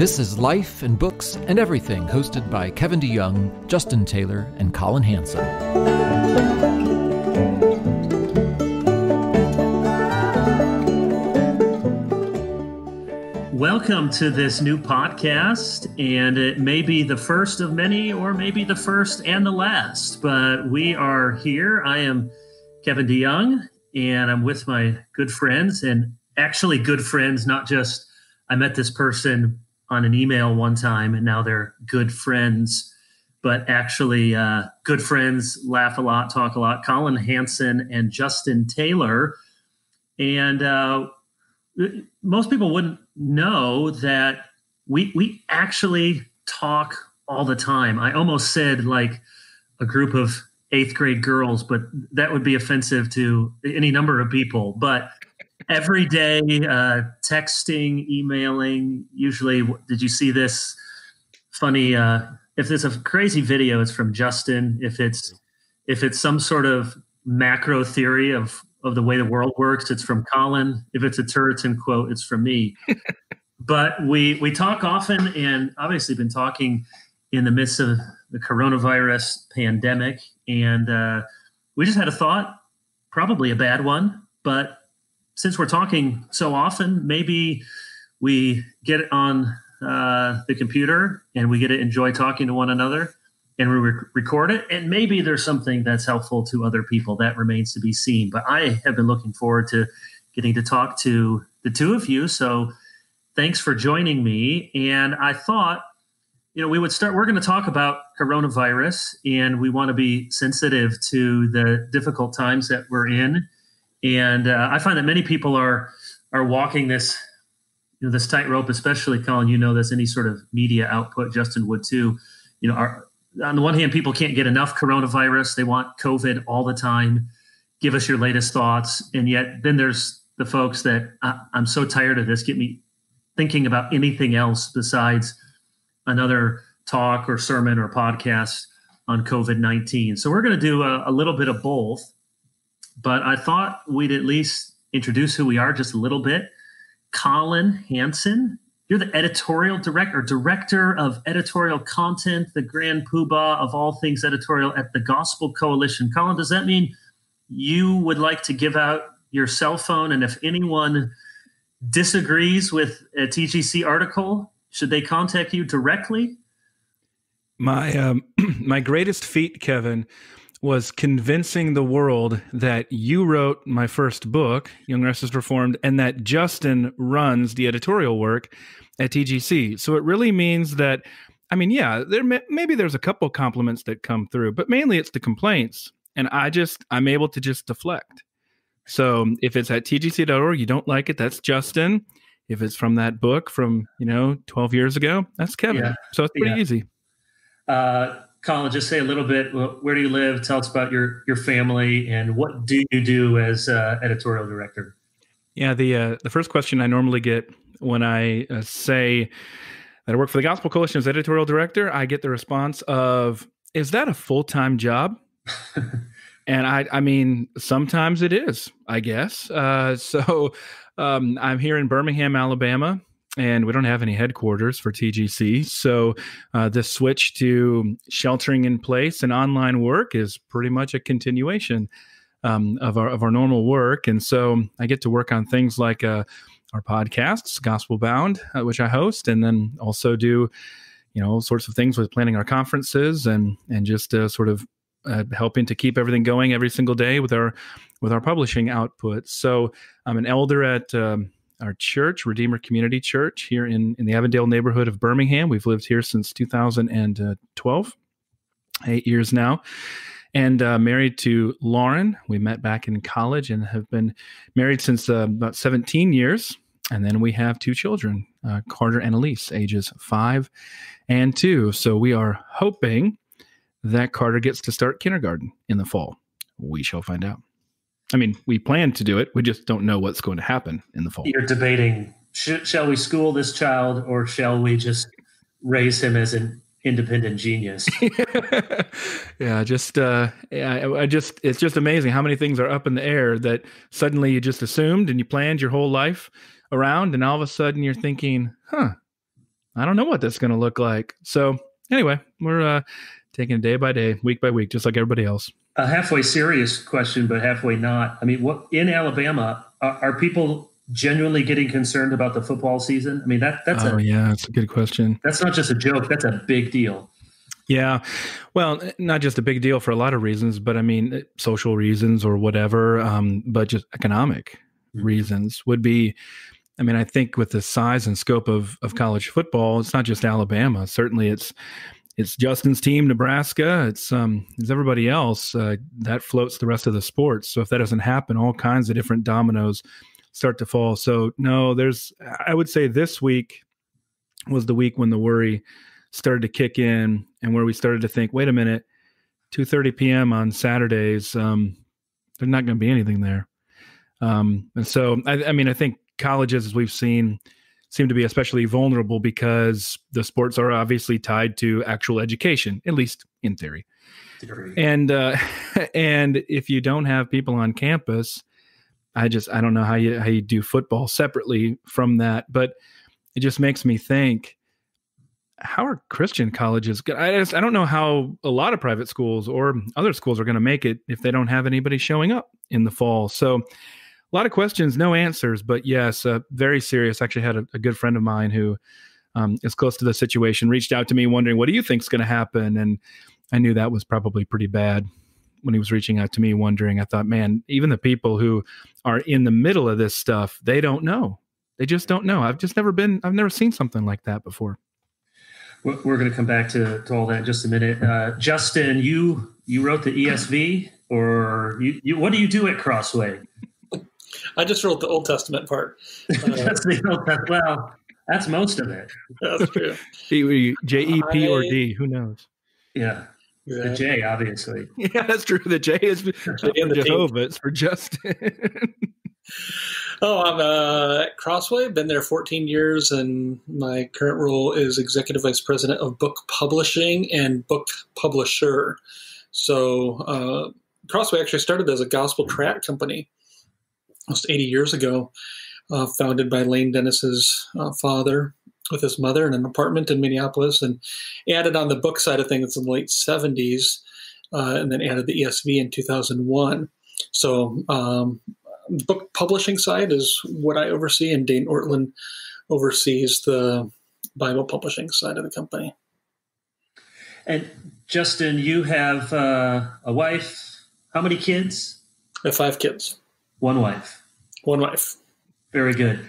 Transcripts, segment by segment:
This is Life and Books and Everything, hosted by Kevin DeYoung, Justin Taylor, and Collin Hansen. Welcome to this new podcast, and it may be the first of many, or maybe the first and the last, but we are here. I am Kevin DeYoung, and I'm with my good friends, and actually good friends, not just I met this person on an email one time, and now they're good friends, but actually good friends, laugh a lot, talk a lot. Collin Hansen and Justin Taylor. And most people wouldn't know that we actually talk all the time. I almost said like a group of 8th grade girls, but that would be offensive to any number of people. But every day, texting, emailing, usually, did you see this funny, if there's a crazy video, it's from Justin. If it's some sort of macro theory of the way the world works, it's from Collin. If it's a Turretin quote, it's from me. But we talk often, and obviously been talking in the midst of the coronavirus pandemic. And we just had a thought, probably a bad one, but since we're talking so often, maybe we get it on the computer and we get to enjoy talking to one another, and we record it. And maybe there's something that's helpful to other people. That remains to be seen. But I have been looking forward to getting to talk to the two of you. So thanks for joining me. And I thought, we would start. We're going to talk about coronavirus, and we want to be sensitive to the difficult times that we're in. And I find that many people are walking this, this tightrope, especially Collin, this, any sort of media output, Justin would too. On the one hand, people can't get enough coronavirus. They want COVID all the time. Give us your latest thoughts. And yet then there's the folks that I'm so tired of this. Get me thinking about anything else besides another talk or sermon or podcast on COVID-19. So we're going to do a little bit of both. But I thought we'd at least introduce who we are just a little bit. Collin Hansen, you're the director of editorial content, the grand poobah of all things editorial at the Gospel Coalition. Collin, does that mean you would like to give out your cell phone? And if anyone disagrees with a TGC article, should they contact you directly? My greatest feat, Kevin, was convincing the world that you wrote my first book, Young Restless Reformed, and that Justin runs the editorial work at TGC. So it really means that, maybe there's a couple compliments that come through, but mainly it's the complaints. And I'm able to just deflect. So if it's at tgc.org, you don't like it, that's Justin. If it's from that book from, 12 years ago, that's Kevin. Yeah. So it's pretty easy. Collin, just say a little bit, where do you live? Tell us about your family, and what do you do as editorial director? Yeah, the first question I normally get when I say that I work for the Gospel Coalition as editorial director, I get the response of, is that a full-time job? And I mean, sometimes it is, I guess. I'm here in Birmingham, Alabama, and we don't have any headquarters for TGC. So this switch to sheltering in place and online work is pretty much a continuation of our normal work. And so I get to work on things like our podcasts, Gospel Bound, which I host, and then also do, all sorts of things with planning our conferences and just sort of helping to keep everything going every single day with our publishing output. So I'm an elder at our church, Redeemer Community Church, here in the Avondale neighborhood of Birmingham. We've lived here since 2012, 8 years now, and married to Lauren. We met back in college and have been married since about 17 years. And then we have 2 children, Carter and Elise, ages 5 and 2. So we are hoping that Carter gets to start kindergarten in the fall. We shall find out. We plan to do it. We just don't know what's going to happen in the fall. You're debating, shall we school this child, or shall we just raise him as an independent genius? Yeah, it's just amazing how many things are up in the air that suddenly you just assumed and you planned your whole life around, and all of a sudden you're thinking, I don't know what that's going to look like. So anyway, we're taking it day by day, week by week, just like everybody else. A halfway serious question, but halfway not. I mean, what in Alabama are people genuinely getting concerned about the football season? I mean, that's that's a good question. That's not just a joke. That's a big deal. Yeah. Well, not just a big deal for a lot of reasons, but I mean, social reasons or whatever, but just economic reasons would be. I mean, I think with the size and scope of college football, it's not just Alabama. Certainly it's Justin's team, Nebraska. It's everybody else that floats the rest of the sports. So if that doesn't happen, all kinds of different dominoes start to fall. So no, I would say this week was the week when the worry started to kick in and where we started to think, wait a minute, 2:30 p.m. on Saturdays, there's not going to be anything there. And so, I mean, I think colleges, as we've seen, seem to be especially vulnerable because the sports are obviously tied to actual education, at least in theory. And if you don't have people on campus, I don't know how you do football separately from that. But it just makes me think, how are Christian colleges? I don't know how a lot of private schools or other schools are going to make it if they don't have anybody showing up in the fall. So a lot of questions, no answers, but yes, very serious. Actually had a good friend of mine who is close to the situation, reached out to me wondering, what do you think is going to happen? And I knew that was probably pretty bad when he was reaching out to me wondering. I thought, man, even the people who are in the middle of this stuff, they don't know. They just don't know. I've never seen something like that before. We're going to come back to all that in just a minute. Justin, you wrote the ESV, or you what do you do at Crossway? I just wrote the Old Testament part. Well, that's most of it. That's true. JEP or D, who knows? Yeah. The J, obviously. Yeah, that's true. The J is for Jehovah. It's for Justin. I'm at Crossway. Been there 14 years, and my current role is Executive Vice President of Book Publishing and Book Publisher. So Crossway actually started as a gospel tract company almost 80 years ago, founded by Lane Dennis's father with his mother in an apartment in Minneapolis, and added on the book side of things in the late 70s, and then added the ESV in 2001. So the book publishing side is what I oversee, and Dane Ortland oversees the Bible publishing side of the company. And Justin, you have a wife. How many kids? I have 5 kids. One wife. One wife. Very good.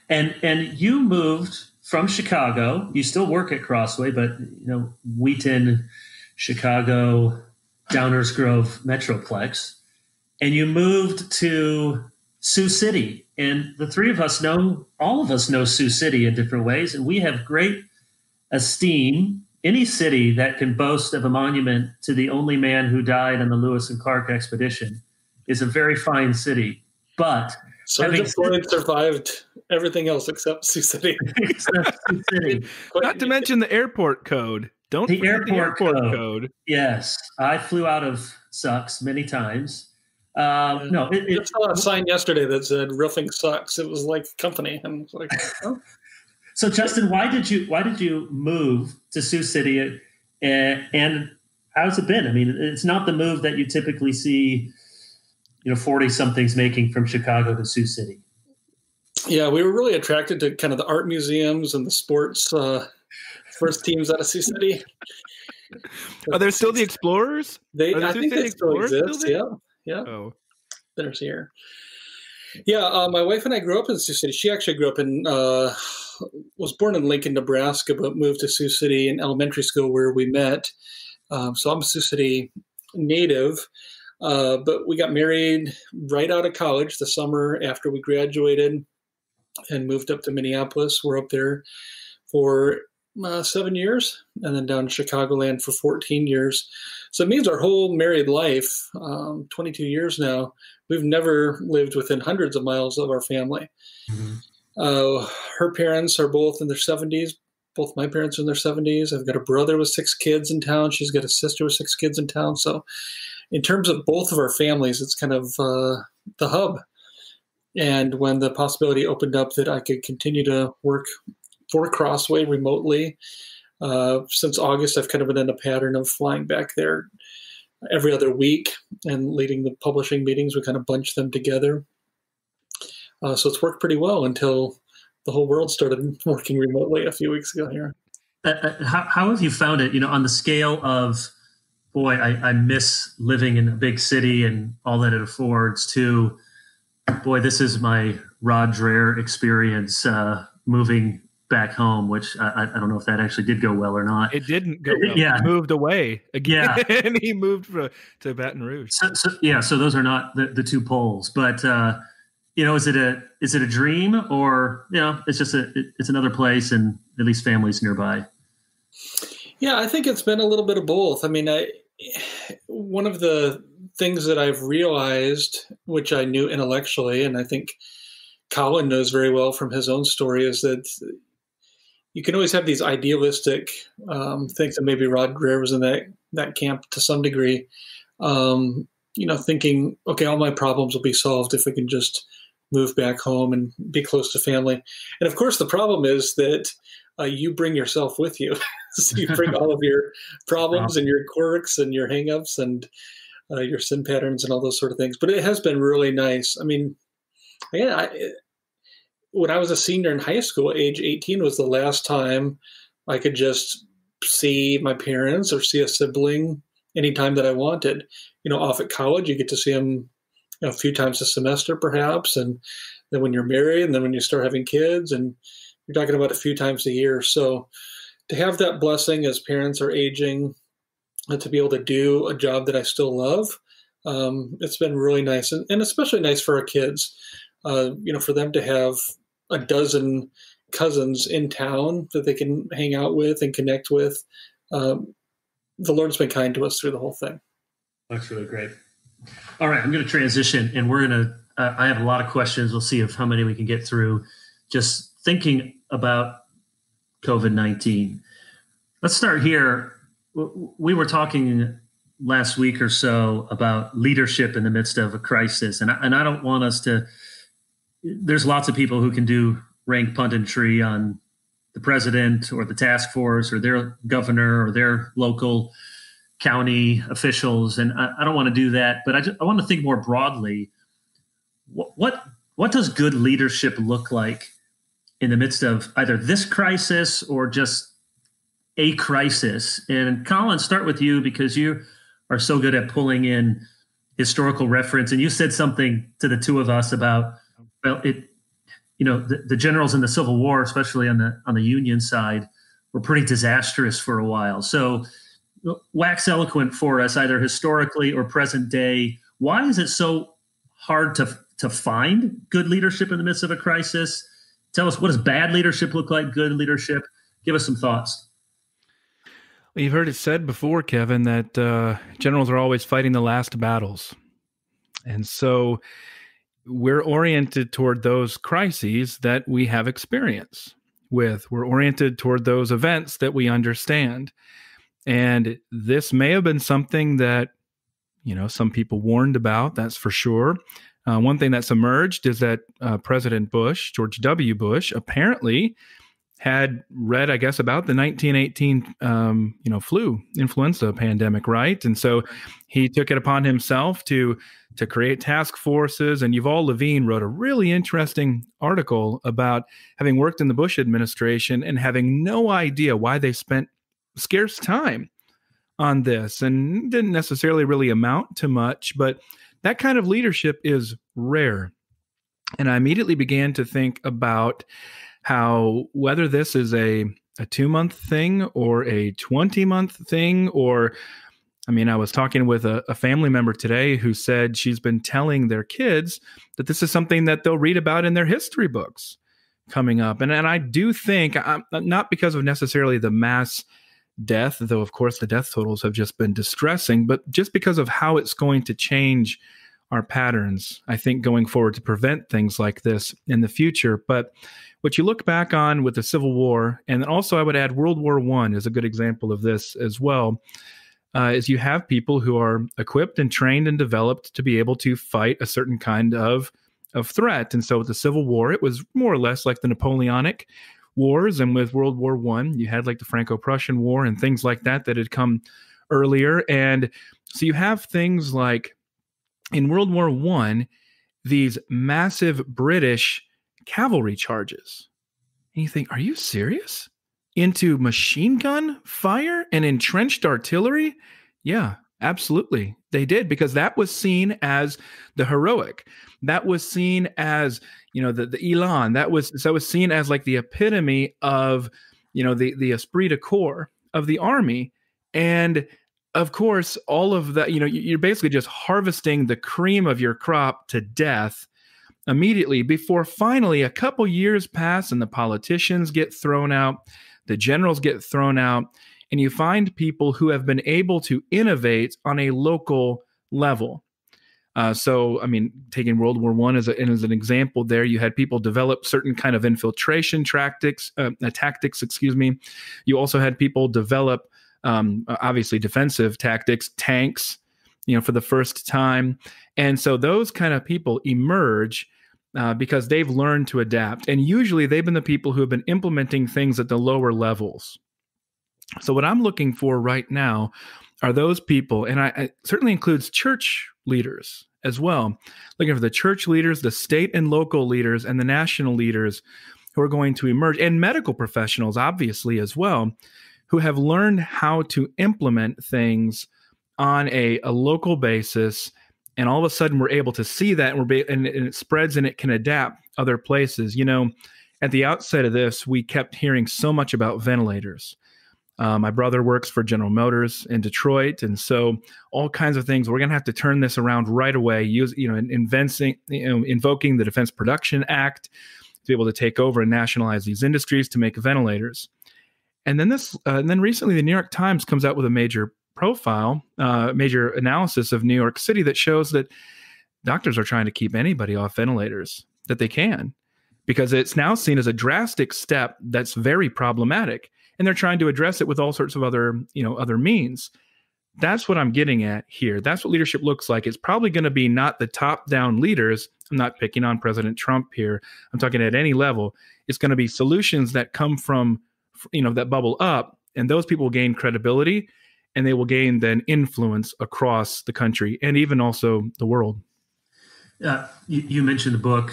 And you moved from Chicago. You still work at Crossway, but Wheaton, Chicago, Downers Grove Metroplex, and you moved to Sioux City. And the three of us all of us know Sioux City in different ways, and we have great esteem. Any city that can boast of a monument to the only man who died on the Lewis and Clark expedition is a very fine city. But Sergeant Floyd survived everything else except Sioux City. Not to mention the airport code. Don't the forget airport the airport code. Yes, I flew out of Sucks many times. I saw a sign yesterday that said "roofing sucks." It was like company, and I was like, oh. So, Justin, why did you move to Sioux City, and how's it been? I mean, it's not the move that you typically see, 40-somethings making from Chicago to Sioux City. Yeah, we were really attracted to kind of the art museums and the sports first teams out of Sioux City. Are there still the Explorers? I think they still exist. Yeah. Oh, there's here. Yeah, my wife and I grew up in Sioux City. She actually grew up was born in Lincoln, Nebraska, but moved to Sioux City in elementary school where we met. So I'm a Sioux City native, but we got married right out of college the summer after we graduated and moved up to Minneapolis. We're up there for 7 years, and then down in Chicagoland for 14 years. So it means our whole married life, 22 years now, we've never lived within hundreds of miles of our family. Mm-hmm. Her parents are both in their 70s. Both my parents are in their 70s. I've got a brother with 6 kids in town. She's got a sister with 6 kids in town. So in terms of both of our families, it's kind of the hub. And when the possibility opened up that I could continue to work for Crossway remotely. Since August, I've kind of been in a pattern of flying back there every other week and leading the publishing meetings. We kind of bunch them together. So it's worked pretty well until the whole world started working remotely a few weeks ago here. How have you found it, on the scale of, boy, I miss living in a big city and all that it affords, to, boy, this is my Rod Dreher experience moving back home, which I don't know if that actually did go well or not. It didn't go well. Yeah. He moved away again. Yeah. And he moved to Baton Rouge. So those are not the two poles. But, is it a dream, or, it's just it's another place and at least family's nearby? Yeah, I think it's been a little bit of both. I mean, one of the things that I've realized, which I knew intellectually, and I think Collin knows very well from his own story, is that you can always have these idealistic things, and maybe Rod Dreher was in that camp to some degree, thinking, okay, all my problems will be solved if we can just move back home and be close to family. And of course, the problem is that you bring yourself with you. So you bring all of your problems and your quirks and your hangups and your sin patterns and all those sort of things. But it has been really nice. I mean, when I was a senior in high school, age 18 was the last time I could just see my parents or see a sibling anytime that I wanted. Off at college, you get to see them a few times a semester, perhaps. And then when you're married, and then when you start having kids, and you're talking about a few times a year. So to have that blessing as parents are aging, to be able to do a job that I still love, it's been really nice, and especially nice for our kids. For them to have a dozen cousins in town that they can hang out with and connect with. The Lord's been kind to us through the whole thing. That's really great. All right, I'm going to transition, and we're going to, I have a lot of questions. We'll see how many we can get through. Just thinking about COVID-19. Let's start here. We were talking last week or so about leadership in the midst of a crisis, and I don't want us to, there's lots of people who can do rank punditry on the president or the task force or their governor or their local county officials, and I don't want to do that, but I want to think more broadly. What does good leadership look like in the midst of either this crisis or just a crisis? And Collin, start with you, because you are so good at pulling in historical reference, and you said something to the two of us about, well, the generals in the Civil War, especially on the Union side, were pretty disastrous for a while. So wax eloquent for us, either historically or present day. Why is it so hard to find good leadership in the midst of a crisis? Tell us, what does bad leadership look like, good leadership? Give us some thoughts. Well, you've heard it said before, Kevin, that generals are always fighting the last battles. And so we're oriented toward those crises that we have experience with. We're oriented toward those events that we understand. And this may have been something that, some people warned about, that's for sure. One thing that's emerged is that President Bush, George W. Bush, apparently had read, I guess, about the 1918, influenza pandemic, right? And so he took it upon himself to create task forces. And Yuval Levine wrote a really interesting article about having worked in the Bush administration and having no idea why they spent scarce time on this, and didn't necessarily really amount to much, but that kind of leadership is rare. And I immediately began to think about how, whether this is a 2-month thing or a 20-month thing, or, I was talking with a family member today who said she's been telling their kids that this is something that they'll read about in their history books coming up. And I do think, not because of necessarily the mass death, though of course the death totals have just been distressing, but just because of how it's going to change our patterns, I think, going forward to prevent things like this in the future. But what you look back on with the Civil War, and then also I would add World War I is a good example of this as well, is you have people who are equipped and trained and developed to be able to fight a certain kind of threat. And so with the Civil War, it was more or less like the Napoleonic wars. And with World War I, you had like the Franco-Prussian War and things like that had come earlier. And so you have things like in World War I, these massive British cavalry charges. And you think, are you serious? Into machine gun fire and entrenched artillery? Yeah, absolutely. They did, because that was seen as the heroic. That was seen as, the elan. That was seen as like the epitome of, the esprit de corps of the army. And of course, all of that, you're basically just harvesting the cream of your crop to death immediately before finally a couple years pass and the politicians get thrown out, the generals get thrown out, and you find people who have been able to innovate on a local level. Taking World War I as an example there, you had people develop certain kind of infiltration tactics. You also had people develop, obviously, defensive tactics, tanks, for the first time. And so those kind of people emerge because they've learned to adapt. And usually they've been the people who have been implementing things at the lower levels. So what I'm looking for right now are those people, and I certainly includes church leaders as well, looking for the church leaders, the state and local leaders, and the national leaders who are going to emerge, and medical professionals, obviously, as well, who have learned how to implement things on a local basis. And all of a sudden, we're able to see that, and it spreads, and it can adapt other places. At the outset of this, we kept hearing so much about ventilators. My brother works for General Motors in Detroit, and so all kinds of things. We're going to have to turn this around right away. Invoking the Defense Production Act to be able to take over and nationalize these industries to make ventilators. And then recently, the New York Times comes out with a major analysis of New York City that shows that doctors are trying to keep anybody off ventilators that they can, because it's now seen as a drastic step that's very problematic. And they're trying to address it with all sorts of other means. That's what I'm getting at here. That's what leadership looks like. It's probably going to be not the top-down leaders. I'm not picking on President Trump here. I'm talking at any level. It's going to be solutions that come from, that bubble up, and those people will gain credibility, and they will gain then influence across the country and even also the world. You mentioned the book,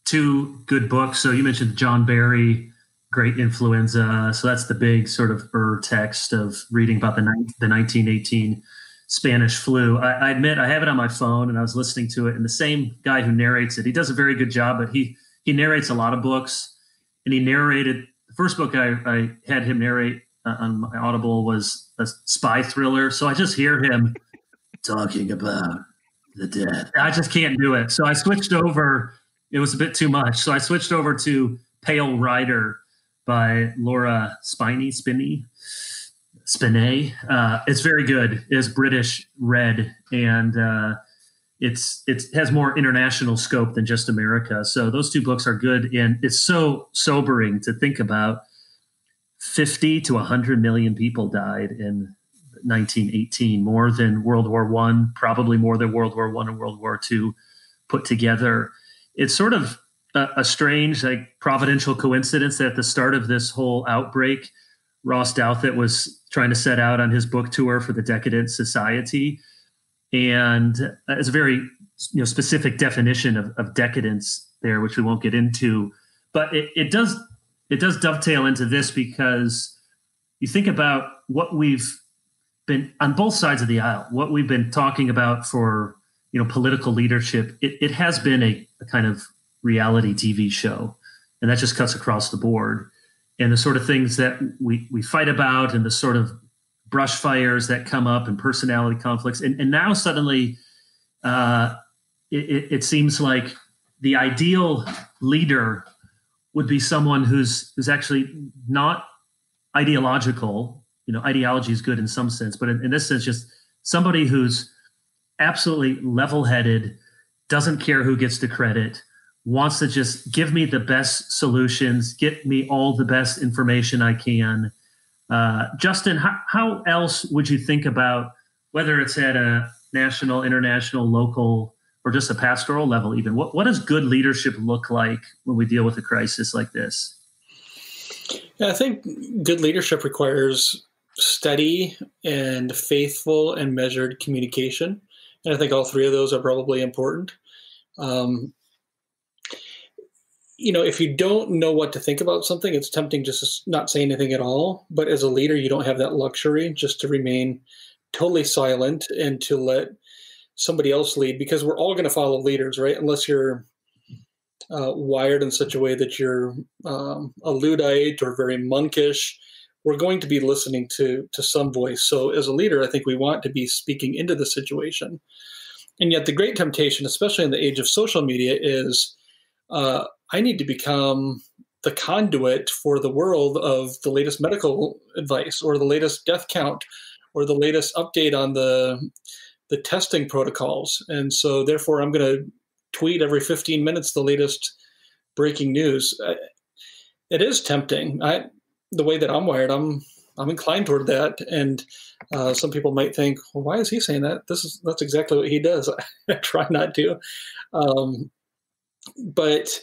two good books. So you mentioned John Barry, Great Influenza. So that's the big sort of text of reading about the 1918 Spanish flu. I admit I have it on my phone, and I was listening to it, and the same guy who narrates it, he does a very good job, but he narrates a lot of books, and he narrated the first book I had him narrate on my Audible was a spy thriller. So I just hear him talking about the dead. I just can't do it. So I switched over. It was a bit too much. So I switched over to Pale Rider by Laura Spinney. It's very good. It's British read, and it has more international scope than just America. So those two books are good, and it's so sobering to think about. 50 to 100 million people died in 1918, more than World War I, probably more than World War I and World War II put together. It's sort of a strange, providential coincidence that at the start of this whole outbreak, Ross Douthat was trying to set out on his book tour for the Decadent Society. And it's a very specific definition of decadence there, which we won't get into. But it does dovetail into this, because you think about what we've been on both sides of the aisle, what we've been talking about for, political leadership. It has been a kind of reality TV show, and that just cuts across the board. And the sort of things that we fight about, and the sort of brush fires that come up, and personality conflicts. And now suddenly it seems like the ideal leader would be someone who's actually not ideological. Ideology is good in some sense, but in this sense, just somebody who's absolutely level-headed, doesn't care who gets the credit, wants to just give me the best solutions, get me all the best information I can. Justin, how else would you think about, whether it's at a national, international, local, or just a pastoral level even, what does good leadership look like when we deal with a crisis like this? Yeah, I think good leadership requires steady and faithful and measured communication. And I think all three of those are probably important. Um, if you don't know what to think about something, it's tempting just to not say anything at all. But as a leader, you don't have that luxury just to remain totally silent and to let somebody else lead, because we're all going to follow leaders, right? Unless you're wired in such a way that you're a Luddite or very monkish, we're going to be listening to some voice. So as a leader, I think we want to be speaking into the situation. And yet the great temptation, especially in the age of social media, is I need to become the conduit for the world of the latest medical advice or the latest death count or the latest update on the testing protocols. And so therefore I'm going to tweet every 15 minutes the latest breaking news. It is tempting. The way that I'm wired, I'm inclined toward that. And some people might think, well, why is he saying that? That's exactly what he does. I try not to. But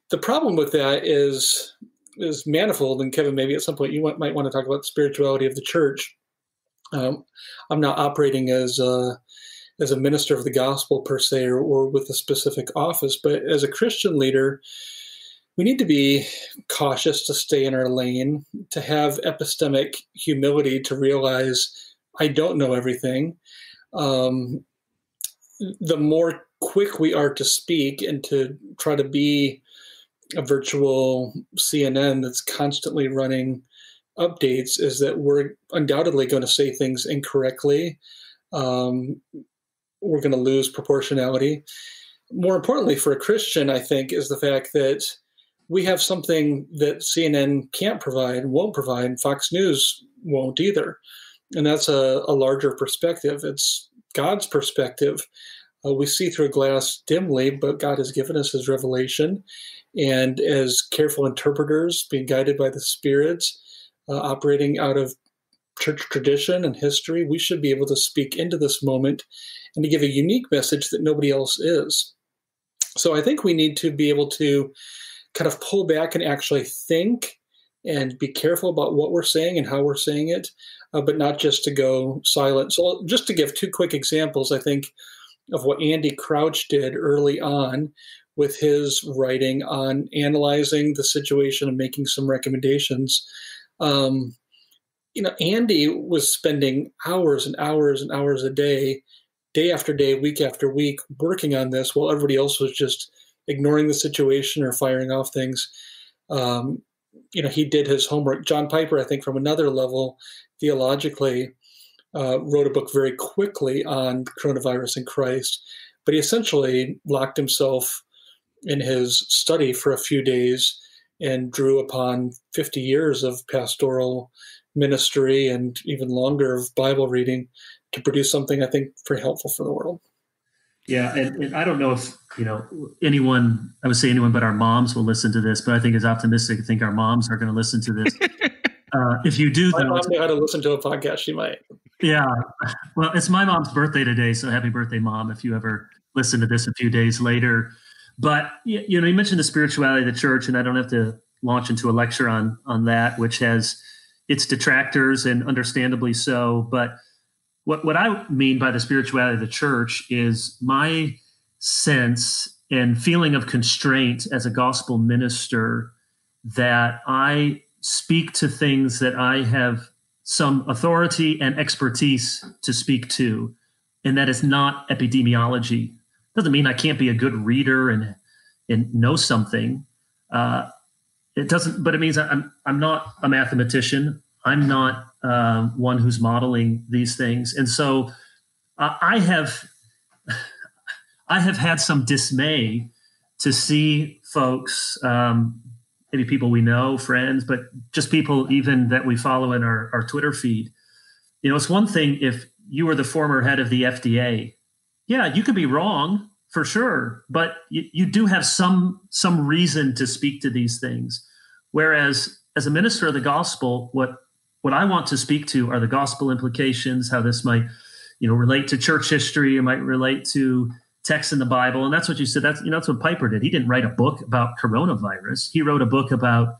the problem with that is manifold. And Kevin, maybe at some point you might want to talk about the spirituality of the church. I'm not operating as a minister of the gospel per se, or with a specific office, but as a Christian leader, we need to be cautious to stay in our lane, to have epistemic humility, to realize I don't know everything. The more quick we are to speak and to try to be a virtual CNN that's constantly running updates, is that we're undoubtedly going to say things incorrectly. We're going to lose proportionality. More importantly for a Christian, I think, is the fact that we have something that CNN can't provide, won't provide, Fox News won't either. And that's a larger perspective. It's God's perspective. We see through a glass dimly, but God has given us his revelation. And as careful interpreters, being guided by the Spirit, operating out of church tradition and history, we should be able to speak into this moment and to give a unique message that nobody else is. So I think we need to be able to kind of pull back and actually think and be careful about what we're saying and how we're saying it, but not just to go silent. So just to give two quick examples, I think, of what Andy Crouch did early on with his writing on analyzing the situation and making some recommendations. Andy was spending hours and hours and hours a day after day, week after week, working on this while everybody else was just ignoring the situation or firing off things. He did his homework. John Piper, I think, from another level, theologically, wrote a book very quickly on coronavirus and Christ, but he essentially locked himself in his study for a few days and drew upon 50 years of pastoral ministry and even longer of Bible reading to produce something I think very helpful for the world. Yeah, and I don't know if anyone, I would say anyone but our moms will listen to this, but I think it's optimistic to think our moms are going to listen to this. If you do, my mom knew how to listen to a podcast, she might. Yeah, well, it's my mom's birthday today, so happy birthday, Mom, if you ever listen to this a few days later. But you mentioned the spirituality of the church, and I don't have to launch into a lecture on that, which has its detractors, and understandably so. But what I mean by the spirituality of the church is my sense and feeling of constraint as a gospel minister, that I speak to things that I have some authority and expertise to speak to, and that is not epidemiology. Doesn't mean I can't be a good reader and know something. It doesn't, but it means I'm not a mathematician. I'm not one who's modeling these things, and so I have had some dismay to see folks, maybe people we know, friends, but just people even that we follow in our Twitter feed. It's one thing if you were the former head of the FDA. Yeah, you could be wrong for sure, but you do have some reason to speak to these things. Whereas as a minister of the gospel, what I want to speak to are the gospel implications, how this might, relate to church history, it might relate to texts in the Bible. And that's what you said. That's what Piper did. He didn't write a book about coronavirus. He wrote a book about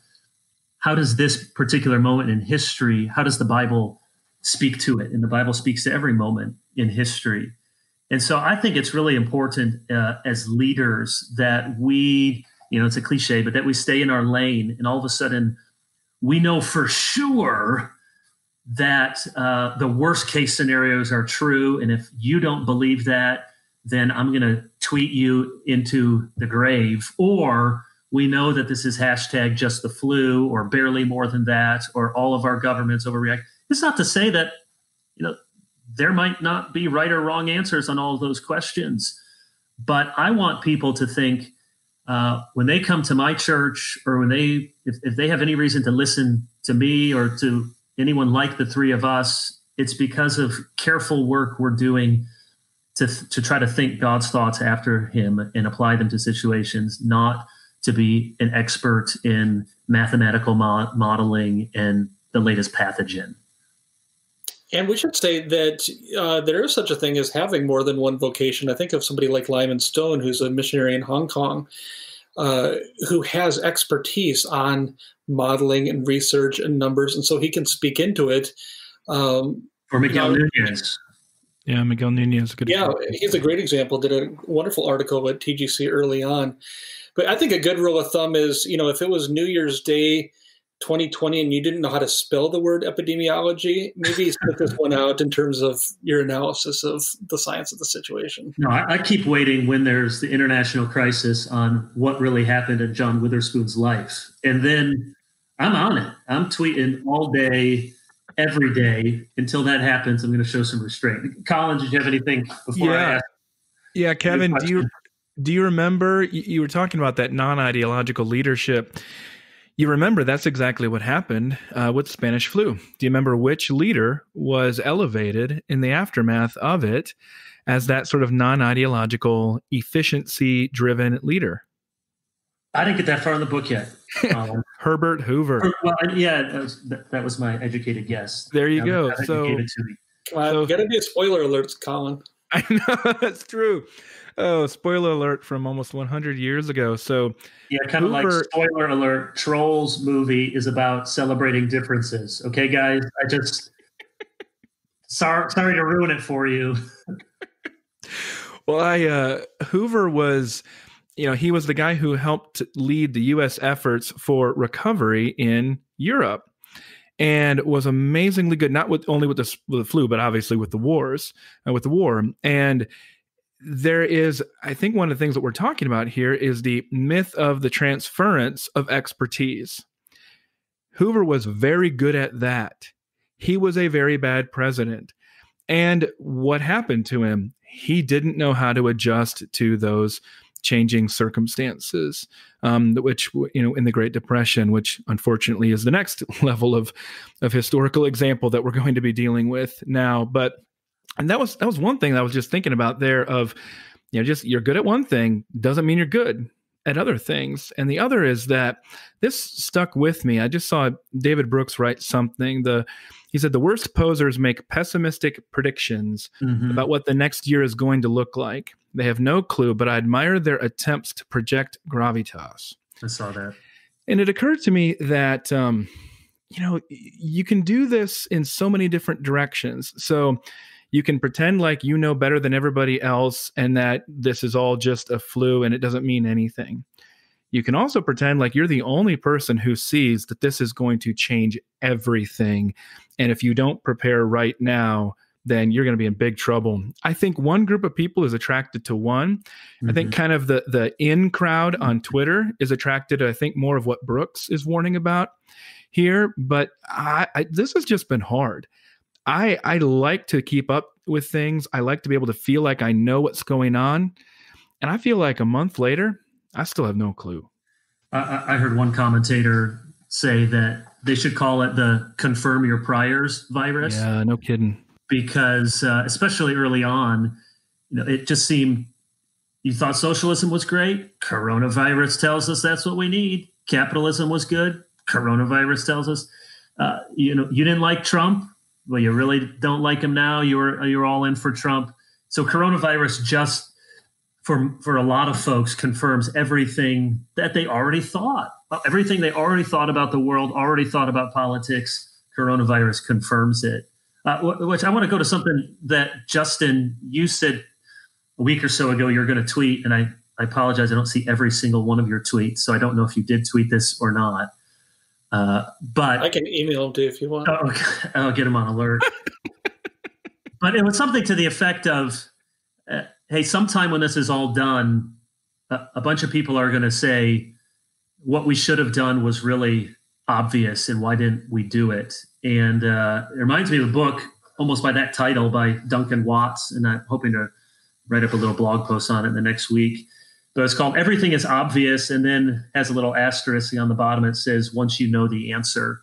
how does this particular moment in history, how does the Bible speak to it? And the Bible speaks to every moment in history. And so I think it's really important as leaders that we, it's a cliche, but that we stay in our lane. And all of a sudden, we know for sure that the worst case scenarios are true. And if you don't believe that, then I'm going to tweet you into the grave. Or we know that this is hashtag just the flu, or barely more than that, or all of our governments overreact. It's not to say that, there might not be right or wrong answers on all of those questions. But I want people to think when they come to my church, or when if they have any reason to listen to me or to anyone like the three of us, it's because of careful work we're doing to try to think God's thoughts after him and apply them to situations, not to be an expert in mathematical modeling and the latest pathogen. And we should say that there is such a thing as having more than one vocation. I think of somebody like Lyman Stone, who's a missionary in Hong Kong, who has expertise on modeling and research and numbers, and so he can speak into it. Or Miguel Nunez. Yeah, Miguel Nunez. Good example. He's a great example. Did a wonderful article at TGC early on. But I think a good rule of thumb is, if it was New Year's Day 2020 and you didn't know how to spell the word epidemiology, maybe split this one out in terms of your analysis of the science of the situation. No, I keep waiting when there's the international crisis on what really happened in John Witherspoon's life. And then I'm on it. I'm tweeting all day, every day. Until that happens, I'm going to show some restraint. Collin, did you have anything before I ask? Yeah, Kevin, do you remember, you were talking about that non-ideological leadership. You remember that's exactly what happened with Spanish flu. Do you remember which leader was elevated in the aftermath of it as that sort of non-ideological, efficiency-driven leader? I didn't get that far in the book yet. Herbert Hoover. Well, yeah, that was my educated guess. There you go. So, gotta be a spoiler alerts, Collin. I know, that's true. Oh, spoiler alert from almost 100 years ago. So, yeah, kind of like spoiler alert. Trolls movie is about celebrating differences. Okay, guys, I just sorry to ruin it for you. Well, Hoover was, he was the guy who helped lead the U.S. efforts for recovery in Europe, and was amazingly good. Not only with the flu, but obviously with the war. And there is, I think one of the things that we're talking about here is the myth of the transference of expertise. Hoover was very good at that. He was a very bad president. And what happened to him? He didn't know how to adjust to those changing circumstances, which, in the Great Depression, which unfortunately is the next level of historical example that we're going to be dealing with now. And that was one thing that I was just thinking about there of, just you're good at one thing doesn't mean you're good at other things. And the other is that this stuck with me. I just saw David Brooks write something. He said, the worst posers make pessimistic predictions about what the next year is going to look like. They have no clue, but I admire their attempts to project gravitas. I saw that. And it occurred to me that, you can do this in so many different directions. So you can pretend like you know better than everybody else and that this is all just a flu and it doesn't mean anything. You can also pretend like you're the only person who sees that this is going to change everything. And if you don't prepare right now, then you're going to be in big trouble. I think one group of people is attracted to one. I think kind of the in crowd on Twitter is attracted to, I think, more of what Brooks is warning about here. But this has just been hard. I like to keep up with things. I like to be able to feel like I know what's going on. And I feel like a month later, I still have no clue. I heard one commentator say that they should call it the confirm your priors virus. Yeah, no kidding. Because especially early on, it just seemed you thought socialism was great. Coronavirus tells us that's what we need. Capitalism was good. Coronavirus tells us, you didn't like Trump. Well, you really don't like him now. You're all in for Trump. So coronavirus just for a lot of folks confirms everything that they already thought. Everything they already thought about the world, already thought about politics. Coronavirus confirms it. Which I want to go to something that, Justin, you said a week or so ago you're going to tweet, and I apologize, I don't see every single one of your tweets, so I don't know if you did tweet this or not. But I can email them to you if you want. Okay. I'll get them on alert. But it was something to the effect of, hey, sometime when this is all done, a bunch of people are going to say what we should have done was really obvious, and why didn't we do it? And it reminds me of a book almost by that title by Duncan Watts, and I'm hoping to write up a little blog post on it in the next week. But it's called Everything is Obvious, and then has a little asterisk on the bottom. It says, once you know the answer.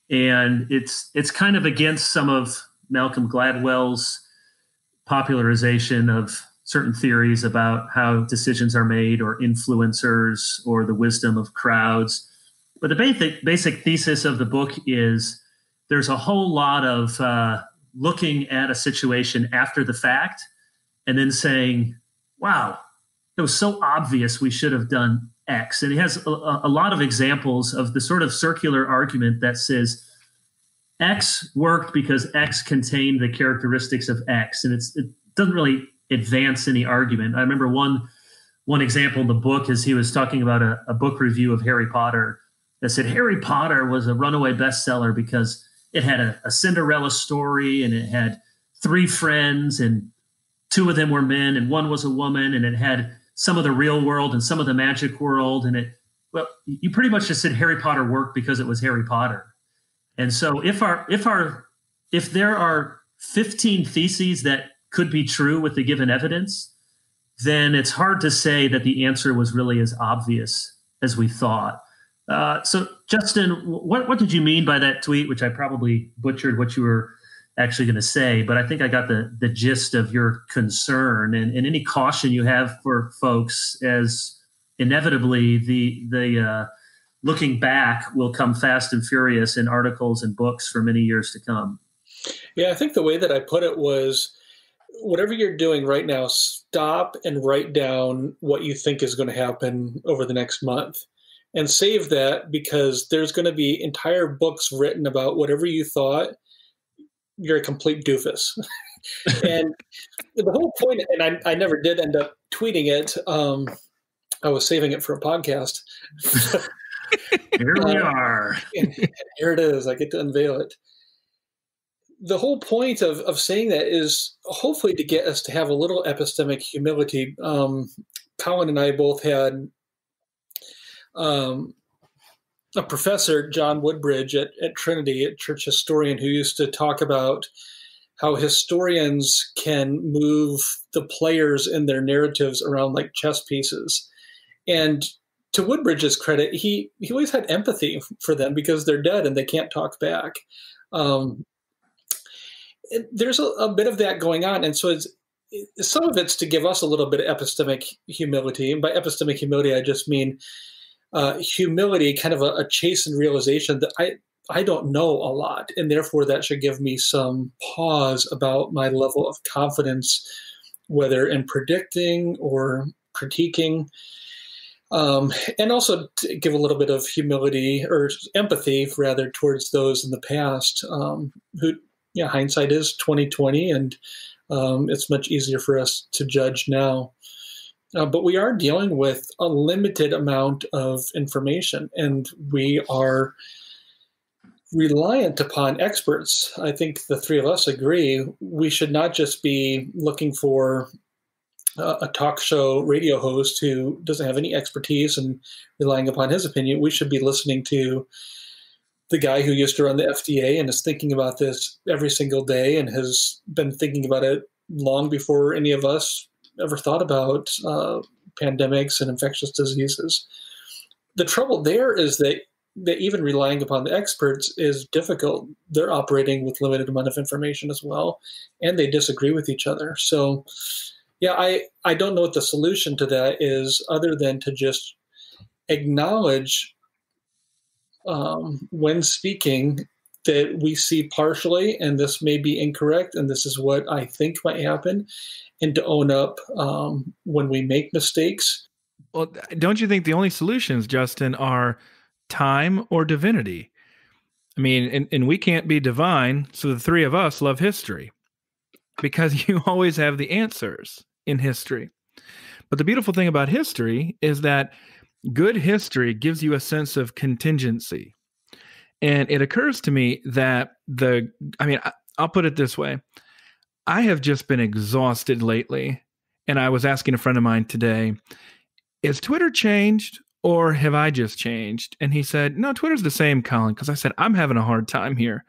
And it's kind of against some of Malcolm Gladwell's popularization of certain theories about how decisions are made, or influencers, or the wisdom of crowds. But the basic thesis of the book is there's a whole lot of looking at a situation after the fact and then saying, wow, it was so obvious we should have done X. And he has a lot of examples of the sort of circular argument that says X worked because X contained the characteristics of X. And it doesn't really advance any argument. I remember one example in the book is he was talking about a book review of Harry Potter that said Harry Potter was a runaway bestseller because it had a Cinderella story, and it had 3 friends, and 2 of them were men and 1 was a woman, and it had some of the real world and some of the magic world. And you pretty much just said Harry Potter worked because it was Harry Potter. And so if there are 15 theses that could be true with the given evidence, then it's hard to say that the answer was really as obvious as we thought. So, Justin, what did you mean by that tweet, which I probably butchered what you were actually going to say, but I think I got the gist of your concern and any caution you have for folks, as inevitably the looking back will come fast and furious in articles and books for many years to come. Yeah, I think the way that I put it was, whatever you're doing right now, stop and write down what you think is going to happen over the next month. And save that, because there's going to be entire books written about whatever you thought. You're a complete doofus. And the whole point, and I never did end up tweeting it. I was saving it for a podcast. Here we are. And here it is. I get to unveil it. The whole point of saying that is hopefully to get us to have a little epistemic humility. Collin and I both had a professor, John Woodbridge at Trinity, a church historian, who used to talk about how historians can move the players in their narratives around like chess pieces. And to Woodbridge's credit, he always had empathy for them because they're dead and they can't talk back. There's a bit of that going on. And so some of it's to give us a little bit of epistemic humility. And by epistemic humility, I just mean humility, kind of a chastened realization that I don't know a lot, and therefore that should give me some pause about my level of confidence, whether in predicting or critiquing, and also to give a little bit of humility or empathy, rather, towards those in the past who, hindsight is 20/20, and it's much easier for us to judge now. But we are dealing with a limited amount of information, and we are reliant upon experts. I think the 3 of us agree we should not just be looking for a talk show radio host who doesn't have any expertise and relying upon his opinion. We should be listening to the guy who used to run the FDA and is thinking about this every single day and has been thinking about it long before any of us ever thought about pandemics and infectious diseases. The trouble there is that even relying upon the experts is difficult. They're operating with limited amount of information as well, and they disagree with each other. So, I don't know what the solution to that is, other than to just acknowledge when speaking that we see partially, and this may be incorrect, and this is what I think might happen, and to own up when we make mistakes. Well, don't you think the only solutions, Justin, are time or divinity? I mean, and we can't be divine, so the three of us love history because you always have the answers in history. But the beautiful thing about history is that good history gives you a sense of contingency. And it occurs to me that I'll put it this way. I have just been exhausted lately. And I was asking a friend of mine today, is Twitter changed or have I just changed? And he said, no, Twitter's the same, Collin. Because I said, I'm having a hard time here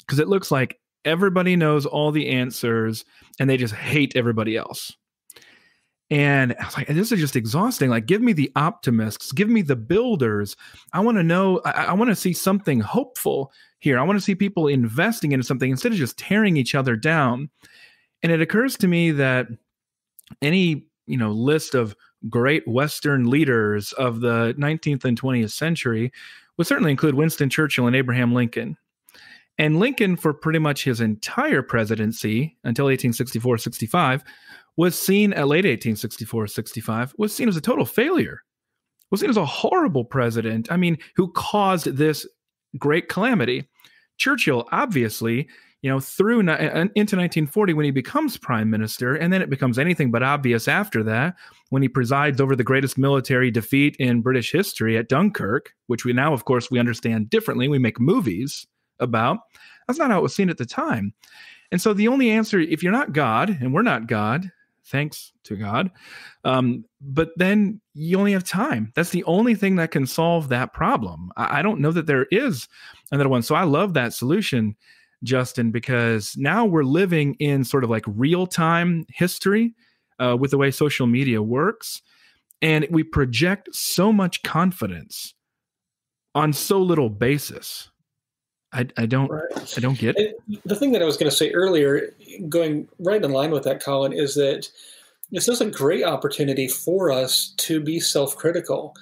because it looks like everybody knows all the answers and they just hate everybody else. And I was like, this is just exhausting. Like, give me the optimists, give me the builders. I want to know, I want to see something hopeful here. I want to see people investing into something instead of just tearing each other down. And it occurs to me that any, list of great Western leaders of the 19th and 20th century would certainly include Winston Churchill and Abraham Lincoln. And Lincoln, for pretty much his entire presidency until 1864-65, was seen at late 1864-65, was seen as a total failure, was seen as a horrible president. I mean, who caused this great calamity. Churchill, obviously, through into 1940 when he becomes prime minister, and then it becomes anything but obvious after that when he presides over the greatest military defeat in British history at Dunkirk, which we now, of course, we understand differently. We make movies about. That's not how it was seen at the time. And so the only answer, if you're not God, and we're not God, thanks to God, but then you only have time. That's the only thing that can solve that problem. I don't know that there is another one. So I love that solution, Justin, because now we're living in sort of like real-time history with the way social media works. And we project so much confidence on so little basis. I don't get it. The thing that I was going to say earlier, going right in line with that, Collin, is that this is a great opportunity for us to be self-critical.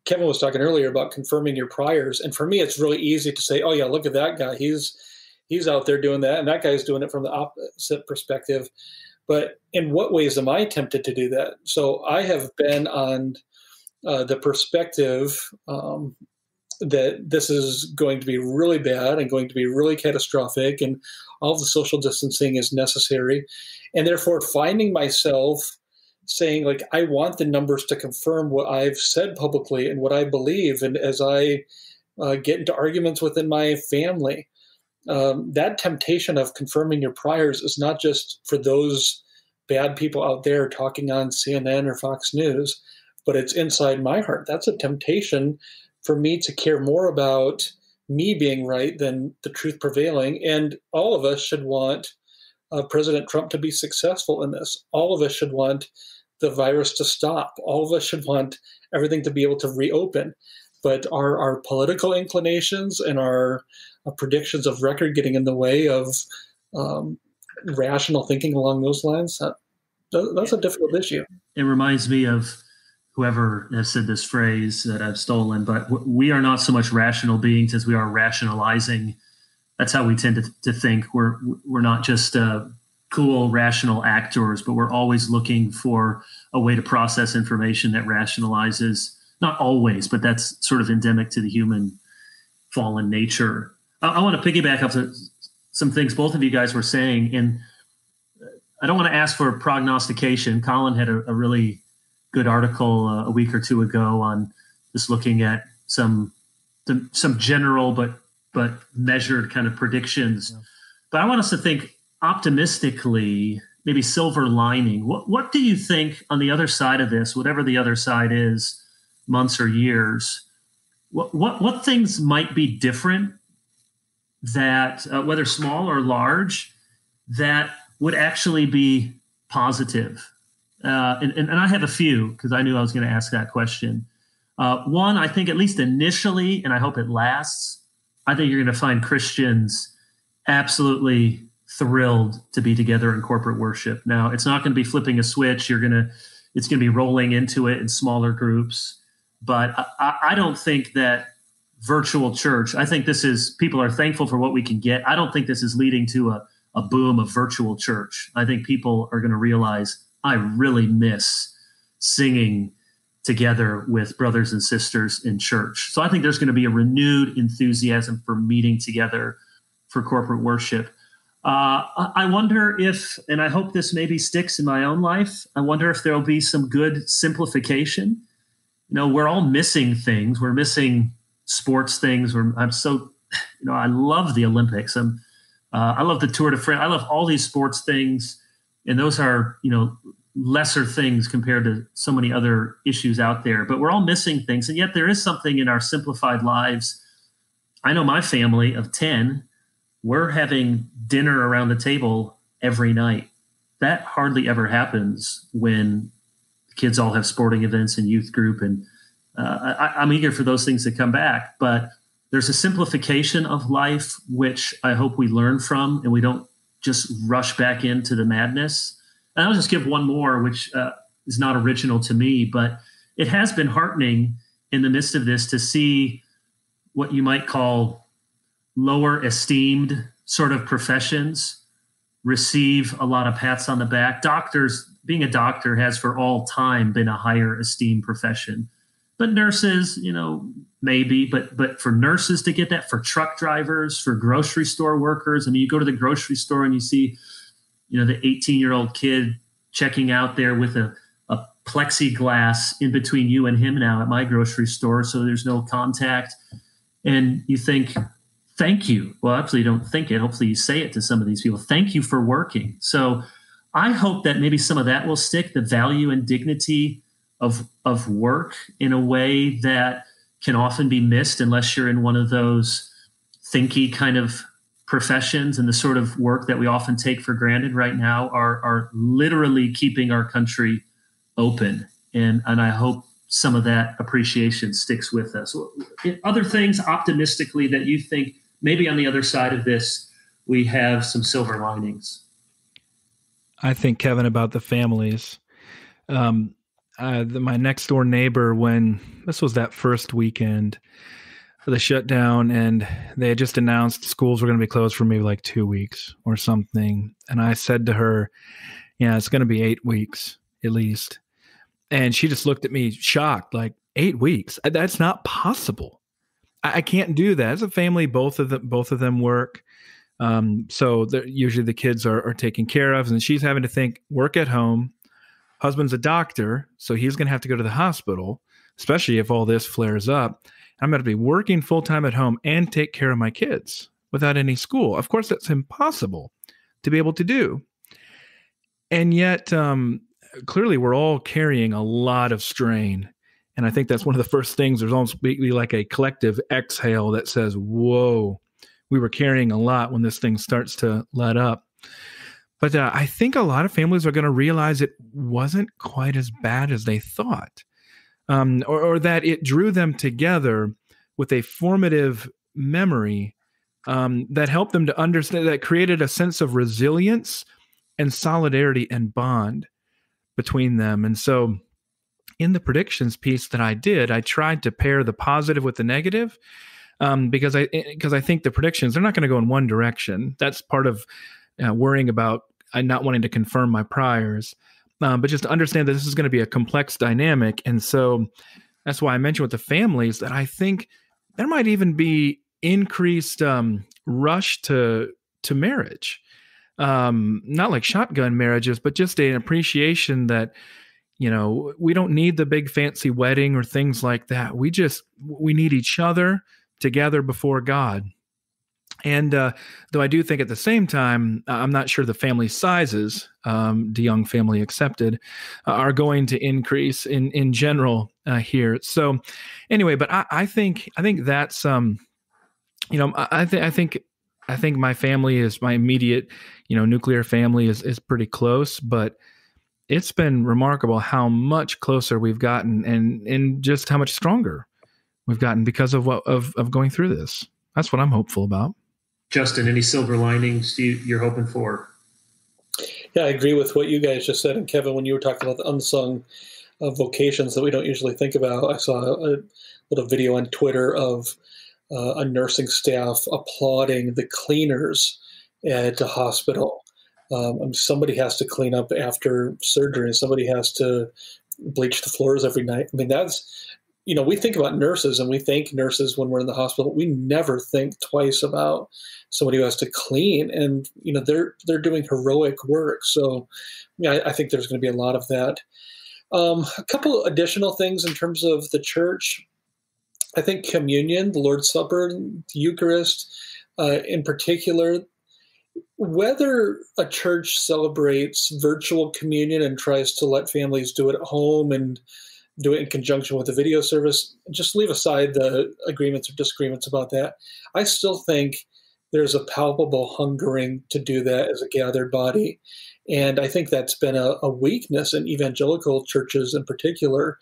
Kevin was talking earlier about confirming your priors. And for me, it's really easy to say, oh yeah, look at that guy. He's out there doing that. And that guy's doing it from the opposite perspective. But in what ways am I tempted to do that? So I have been on the perspective that this is going to be really bad and going to be really catastrophic, and all the social distancing is necessary. And therefore finding myself saying, like, I want the numbers to confirm what I've said publicly and what I believe. And as I get into arguments within my family, that temptation of confirming your priors is not just for those bad people out there talking on CNN or Fox News, but it's inside my heart. That's a temptation for me to care more about me being right than the truth prevailing. And all of us should want President Trump to be successful in this. All of us should want the virus to stop. All of us should want everything to be able to reopen. But our political inclinations and our predictions of record getting in the way of rational thinking along those lines? That's a difficult issue. It reminds me of whoever has said this phrase that I've stolen, but we are not so much rational beings as we are rationalizing. That's how we tend to think. We're not just cool, rational actors, but we're always looking for a way to process information that rationalizes. Not always, but that's sort of endemic to the human fallen nature. I want to piggyback up to some things both of you guys were saying, and I don't want to ask for prognostication. Collin had a really good article a week or two ago on just looking at some general but measured kind of predictions. Yeah. But I want us to think optimistically, maybe silver lining. What do you think on the other side of this, whatever the other side is, months or years, what things might be different that, whether small or large, that would actually be positive? And I have a few because I knew I was going to ask that question. One, I think at least initially, and I hope it lasts, I think you're going to find Christians absolutely thrilled to be together in corporate worship. Now, it's not going to be flipping a switch. It's going to be rolling into it in smaller groups. But I don't think that virtual church. I think people are thankful for what we can get. I don't think this is leading to a boom of virtual church. I think people are going to realize, I really miss singing together with brothers and sisters in church. So I think there's going to be a renewed enthusiasm for meeting together for corporate worship. I wonder if, and I hope this maybe sticks in my own life, I wonder if there'll be some good simplification. We're all missing things. We're missing sports things. I love the Olympics. I love the Tour de France. I love all these sports things. And those are, lesser things compared to so many other issues out there. But we're all missing things. And yet there is something in our simplified lives. I know my family of 10, we're having dinner around the table every night. That hardly ever happens when kids all have sporting events and youth group. And I'm eager for those things to come back. But there's a simplification of life, which I hope we learn from, and we don't just rush back into the madness. And I'll just give one more, which is not original to me, but it has been heartening in the midst of this to see what you might call lower esteemed sort of professions receive a lot of pats on the back. Doctors, being a doctor has for all time been a higher esteemed profession. But nurses, maybe, but for nurses to get that, for truck drivers, for grocery store workers. I mean, you go to the grocery store and you see, the 18-year-old kid checking out there with a plexiglass in between you and him now at my grocery store, so there's no contact. And you think, thank you. Well, actually, you don't think it. Hopefully you say it to some of these people. Thank you for working. So I hope that maybe some of that will stick, the value and dignity of work in a way that can often be missed unless you're in one of those thinky kind of professions, and the sort of work that we often take for granted right now are literally keeping our country open. And I hope some of that appreciation sticks with us. Other things optimistically that you think maybe on the other side of this, we have some silver linings. I think, Kevin, about the families. My next door neighbor, when this was that first weekend of the shutdown, and they had just announced schools were going to be closed for maybe like 2 weeks or something. And I said to her, yeah, it's going to be 8 weeks at least. And she just looked at me shocked, like, 8 weeks? That's not possible. I can't do that. As a family, both of them work. So usually the kids are taken care of, and she's having to think, work at home. Husband's a doctor, so he's going to have to go to the hospital, especially if all this flares up. I'm going to be working full-time at home and take care of my kids without any school. Of course, that's impossible to be able to do. And yet, clearly, we're all carrying a lot of strain. And I think that's one of the first things. There's almost like a collective exhale that says, whoa, we were carrying a lot when this thing starts to let up. But I think a lot of families are going to realize it wasn't quite as bad as they thought, or that it drew them together with a formative memory that helped them to understand, that created a sense of resilience and solidarity and bond between them. And so in the predictions piece that I did, I tried to pair the positive with the negative, because I think the predictions, they're not going to go in one direction. That's part of worrying about not wanting to confirm my priors, but just to understand that this is going to be a complex dynamic. And so that's why I mentioned with the families that I think there might even be increased rush to marriage, not like shotgun marriages, but just an appreciation that, we don't need the big fancy wedding or things like that. We need each other together before God. And though I do think at the same time, I'm not sure the family sizes, DeYoung family accepted, are going to increase in general here. So anyway, but I think that's I think my family is my immediate nuclear family is pretty close, but it's been remarkable how much closer we've gotten and just how much stronger we've gotten because of of going through this. That's what I'm hopeful about. Justin, any silver linings you're hoping for? Yeah, I agree with what you guys just said. And Kevin, when you were talking about the unsung vocations that we don't usually think about, I saw a little video on Twitter of a nursing staff applauding the cleaners at the hospital. Somebody has to clean up after surgery, and somebody has to bleach the floors every night. I mean, that's, we think about nurses and we thank nurses when we're in the hospital. We never think twice about somebody who has to clean, and, they're doing heroic work. So I think there's going to be a lot of that. A couple additional things in terms of the church. I think communion, the Lord's Supper, the Eucharist, in particular, whether a church celebrates virtual communion and tries to let families do it at home and do it in conjunction with a video service, just leave aside the agreements or disagreements about that. I still think there's a palpable hungering to do that as a gathered body. And I think that's been a weakness in evangelical churches in particular.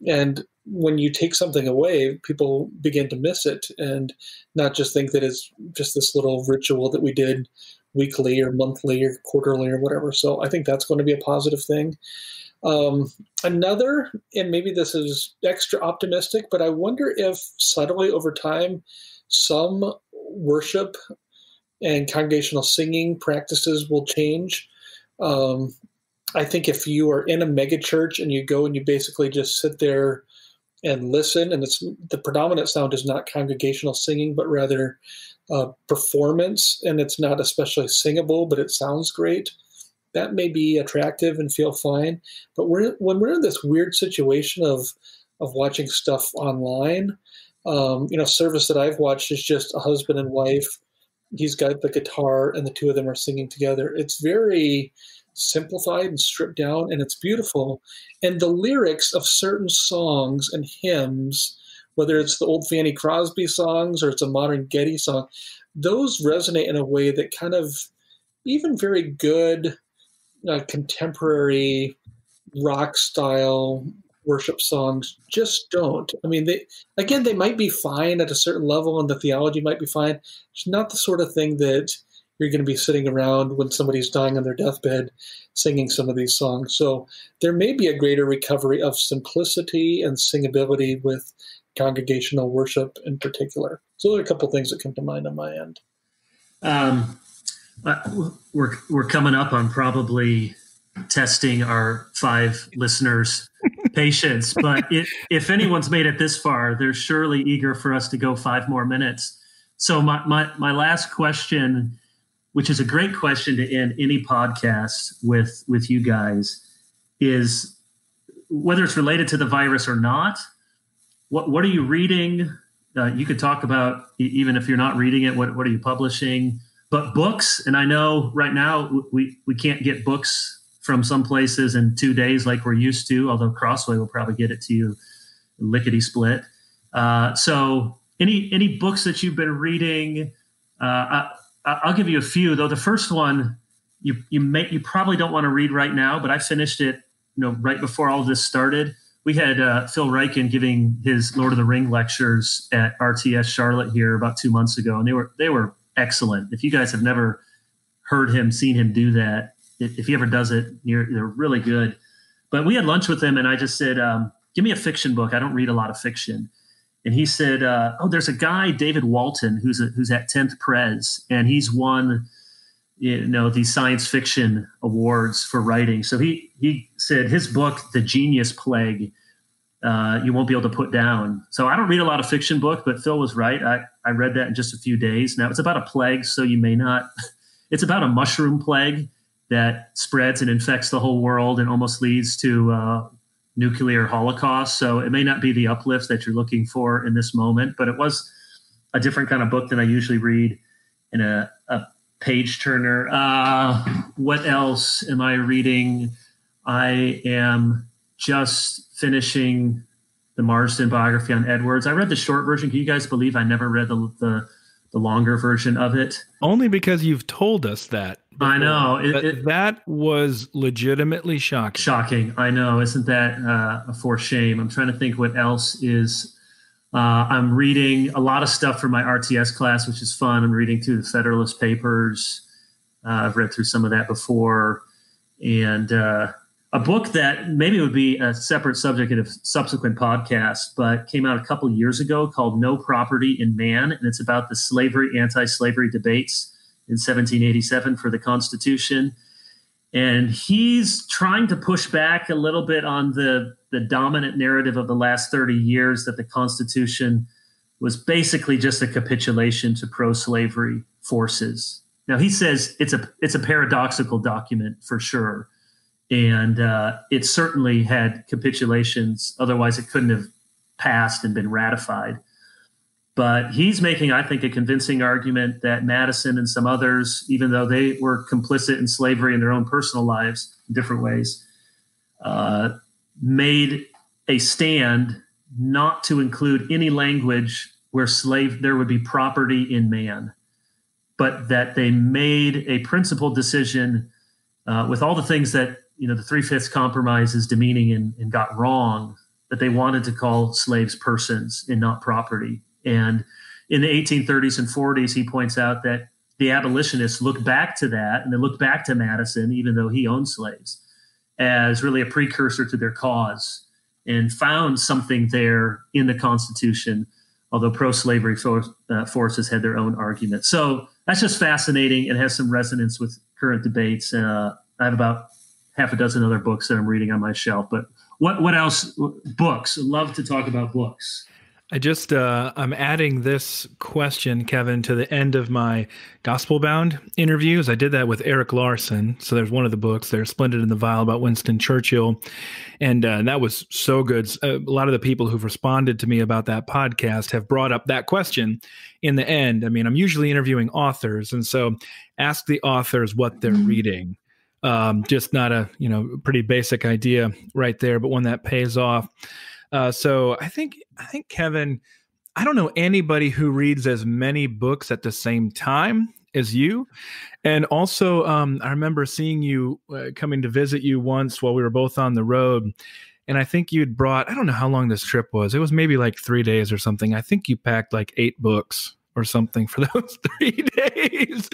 And when you take something away, people begin to miss it and not just think that it's just this little ritual that we did weekly or monthly or quarterly or whatever. So I think that's going to be a positive thing. Another, and maybe this is extra optimistic, but I wonder if subtly over time, some worship and congregational singing practices will change. I think if you are in a mega church and you go and you basically just sit there and listen, and it's the predominant sound is not congregational singing, but rather performance, and it's not especially singable, but it sounds great. That may be attractive and feel fine. But when we're in this weird situation of watching stuff online, service that I've watched is just a husband and wife. He's got the guitar and the two of them are singing together. It's very simplified and stripped down, and it's beautiful. And the lyrics of certain songs and hymns, whether it's the old Fanny Crosby songs or it's a modern Getty song, those resonate in a way that kind of even very good contemporary rock style worship songs just don't. I mean, they might be fine at a certain level and the theology might be fine. It's not the sort of thing that you're going to be sitting around when somebody's dying on their deathbed singing some of these songs. So there may be a greater recovery of simplicity and singability with congregational worship in particular. So there are a couple things that come to mind on my end. We're coming up on probably testing our 5 listeners' patience, but if anyone's made it this far, they're surely eager for us to go 5 more minutes. So my last question, which is a great question to end any podcast with you guys, is whether it's related to the virus or not, what are you reading? You could talk about, even if you're not reading it, what are you publishing? But books, and I know right now we can't get books from some places in 2 days like we're used to, although Crossway will probably get it to you lickety-split. So any books that you've been reading, I'll give you a few, though the first one you probably don't want to read right now, but I finished it right before all this started. We had Phil Ryken giving his Lord of the Ring lectures at RTS Charlotte here about 2 months ago, and they were excellent. If you guys have never heard him, seen him do that, if he ever does it, they're really good. But we had lunch with him, and I just said, give me a fiction book. I don't read a lot of fiction. And he said, there's a guy, David Walton, who's at 10th Pres, and he's won these science fiction awards for writing. So he said his book, The Genius Plague, you won't be able to put down. So I don't read a lot of fiction books, but Phil was right. I read that in just a few days. Now, it's about a plague, so you may not – it's about a mushroom plague that spreads and infects the whole world and almost leads to nuclear holocaust. So it may not be the uplift that you're looking for in this moment, but it was a different kind of book than I usually read in a page turner. What else am I reading? I am just finishing the Marsden biography on Edwards. I read the short version. Can you guys believe I never read the longer version of it? Only because you've told us that before. I know. That was legitimately shocking. Shocking. I know. Isn't that for shame? I'm trying to think what else is. I'm reading a lot of stuff for my RTS class, which is fun. I'm reading through the Federalist Papers. I've read through some of that before. And a book that maybe would be a separate subject in a subsequent podcast, but came out a couple of years ago called No Property in Man. And it's about the anti-slavery debates in 1787 for the Constitution. And he's trying to push back a little bit on the dominant narrative of the last 30 years that the Constitution was basically just a capitulation to pro-slavery forces. Now, he says it's a paradoxical document for sure. And it certainly had capitulations. Otherwise, it couldn't have passed and been ratified. But he's making, I think, a convincing argument that Madison and some others, even though they were complicit in slavery in their own personal lives in different ways, made a stand not to include any language where there would be property in man, but that they made a principled decision with all the things that the 3/5 compromise is demeaning and got wrong, that they wanted to call slaves persons and not property. And in the 1830s and 40s, he points out that the abolitionists looked back to that, and they looked back to Madison, even though he owned slaves, as really a precursor to their cause, and found something there in the Constitution, although pro-slavery forces had their own argument. So that's just fascinating. It has some resonance with current debates. I have about half a dozen other books that I'm reading on my shelf. But what else? Books. Love to talk about books. I just, I'm adding this question, Kevin, to the end of my Gospel Bound interviews. I did that with Eric Larson. So there's one of the books there, Splendid in the Vile, about Winston Churchill. And that was so good. A lot of the people who've responded to me about that podcast have brought up that question in the end. I mean, I'm usually interviewing authors. And so ask the authors what they're reading. Just not a, pretty basic idea right there, but one that pays off. So I think Kevin, I don't know anybody who reads as many books at the same time as you. And also, I remember seeing you coming to visit you once while we were both on the road. And I think you'd brought, I don't know how long this trip was. It was maybe like 3 days or something. I think you packed like 8 books or something for those 3 days.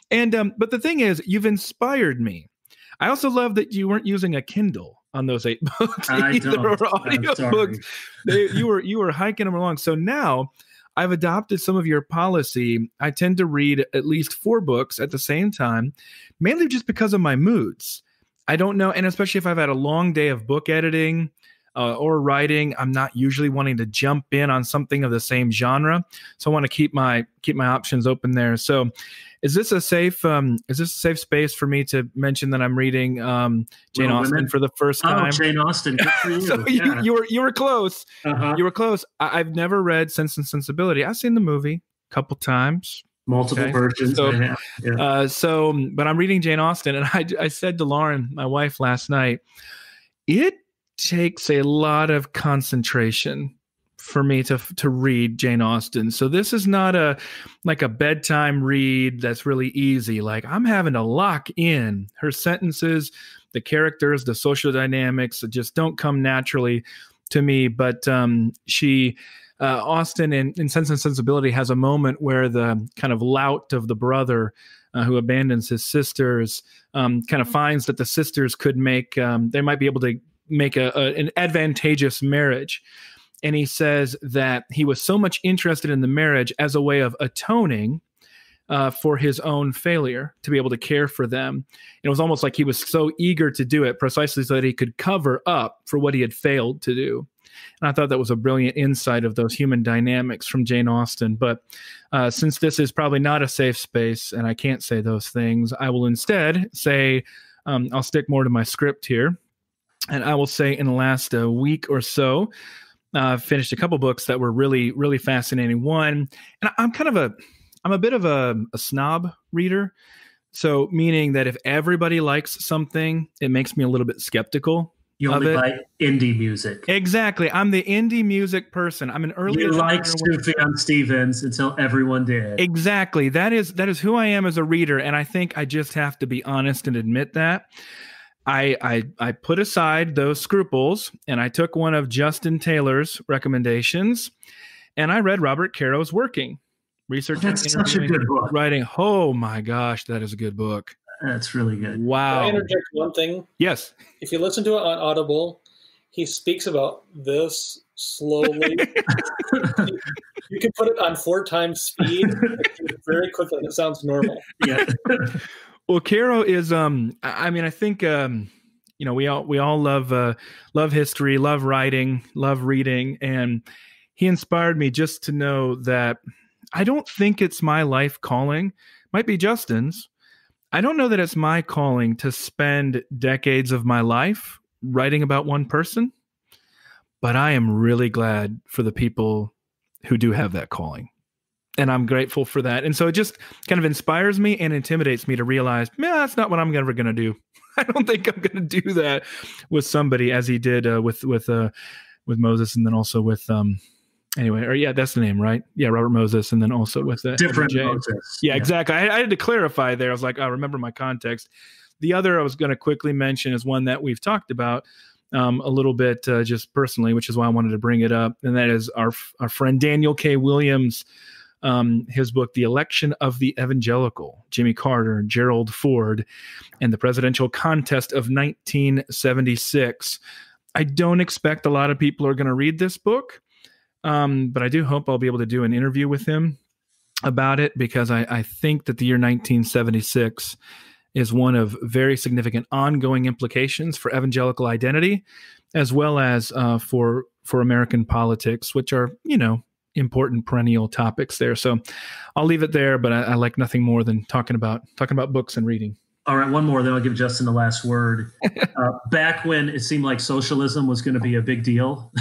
And, but the thing is, you've inspired me. I also love that you weren't using a Kindle on those 8 books either, or audio books. You were hiking them along. So now I've adopted some of your policy. I tend to read at least 4 books at the same time, mainly just because of my moods. I don't know, and especially if I've had a long day of book editing or writing, I'm not usually wanting to jump in on something of the same genre. So I want to keep my options open there. So is this a safe space for me to mention that I'm reading Jane Austen for the first time? Oh, Jane Austen, good for you. So yeah. you were close. Uh-huh. You were close. I've never read Sense and Sensibility. I've seen the movie a couple times. Multiple versions. So, yeah. But I'm reading Jane Austen, and I said to Lauren, my wife, last night, it takes a lot of concentration for me to read Jane Austen. So this is not a bedtime read that's really easy. Like, I'm having to lock in her sentences, the characters, the social dynamics that just don't come naturally to me. But Austen in Sense and Sensibility has a moment where the kind of lout of the brother who abandons his sisters kind of finds that the sisters could they might be able to make an advantageous marriage. And he says that he was so much interested in the marriage as a way of atoning for his own failure to be able to care for them. And it was almost like he was so eager to do it precisely so that he could cover up for what he had failed to do. And I thought that was a brilliant insight of those human dynamics from Jane Austen. But since this is probably not a safe space and I can't say those things, I will instead say, I'll stick more to my script here. And I will say in the last week or so, finished a couple books that were really, really fascinating. One, and I'm a bit of a snob reader. So meaning that if everybody likes something, it makes me a little bit skeptical. You only like indie music. Exactly. I'm the indie music person. I'm an early. You liked Sufjan Stevens until everyone did. Exactly. That is who I am as a reader. And I think I just have to be honest and admit that. I put aside those scruples and I took one of Justin Taylor's recommendations and I read Robert Caro's Working. Research. That's such a good book. Writing. Oh my gosh, that is a good book. That's really good. Wow. Can I interject one thing? Yes. If you listen to it on Audible, he speaks about this slowly. You can put it on 4 times speed very quickly. It sounds normal. Yeah. Well, Caro is, I mean, I think, we all love history, love writing, love reading. And he inspired me just to know that I don't think it's my life calling. Might be Justin's. I don't know that it's my calling to spend decades of my life writing about one person, but I am really glad for the people who do have that calling. And I'm grateful for that. And so it just kind of inspires me and intimidates me to realize, man, that's not what I'm ever going to do. I don't think I'm going to do that with somebody as he did with Moses, and then also with that's the name, right? Yeah, Robert Moses, and then also with different Moses. Yeah, exactly. I had to clarify there. I was like, I remember my context. The other I was going to quickly mention is one that we've talked about a little bit just personally, which is why I wanted to bring it up, and that is our friend Daniel K. Williams. His book, The Election of the Evangelical, Jimmy Carter, Gerald Ford, and the Presidential Contest of 1976. I don't expect a lot of people are going to read this book, but I do hope I'll be able to do an interview with him about it, because I think that the year 1976 is one of very significant ongoing implications for evangelical identity, as well as for American politics, which are, important perennial topics there. So I'll leave it there, but I like nothing more than talking about books and reading. All right, one more, then I'll give Justin the last word. Back when it seemed like socialism was going to be a big deal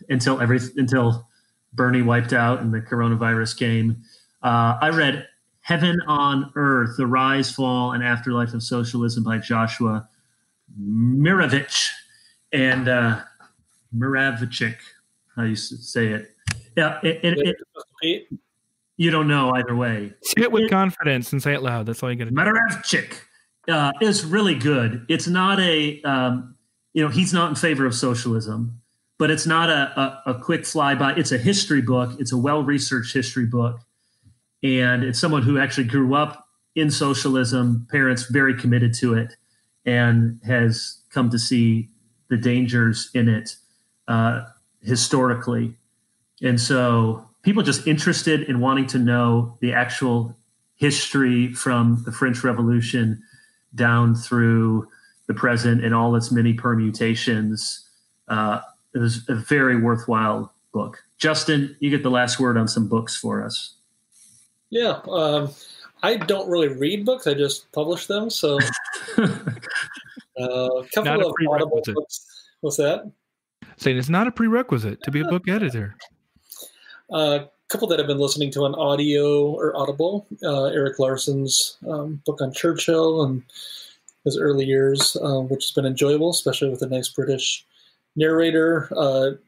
until Bernie wiped out and the coronavirus came, I read Heaven on Earth, The Rise, Fall, and Afterlife of Socialism by Joshua Mirovich and Miravchik, how you say it. Yeah, you don't know either way. Say it with confidence and say it loud. That's all you got to do. Mirovchik is really good. It's not he's not in favor of socialism, but it's not a quick flyby. It's a history book. It's a well-researched history book. And it's someone who actually grew up in socialism, parents very committed to it, and has come to see the dangers in it historically. And so people just interested in wanting to know the actual history from the French Revolution down through the present and all its many permutations. It was a very worthwhile book. Justin, you get the last word on some books for us. Yeah, I don't really read books. I just publish them. So a couple of Audible books. What's that? Saying it's not a prerequisite to be a book editor. A couple that I've been listening to on audio or Audible. Eric Larson's book on Churchill and his early years, which has been enjoyable, especially with a nice British narrator.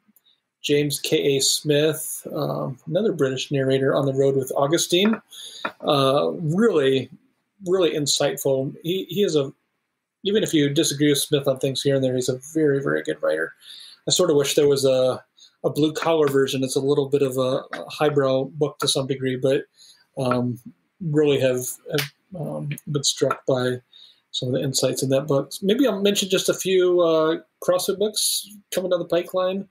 James K.A. Smith, another British narrator, On the Road with Augustine. Really, really insightful. He is even if you disagree with Smith on things here and there, he's a very, very good writer. I sort of wish there was a blue collar version. It's a little bit of a highbrow book to some degree, but really have been struck by some of the insights in that book. Maybe I'll mention just a few CrossFit books coming down the pipeline.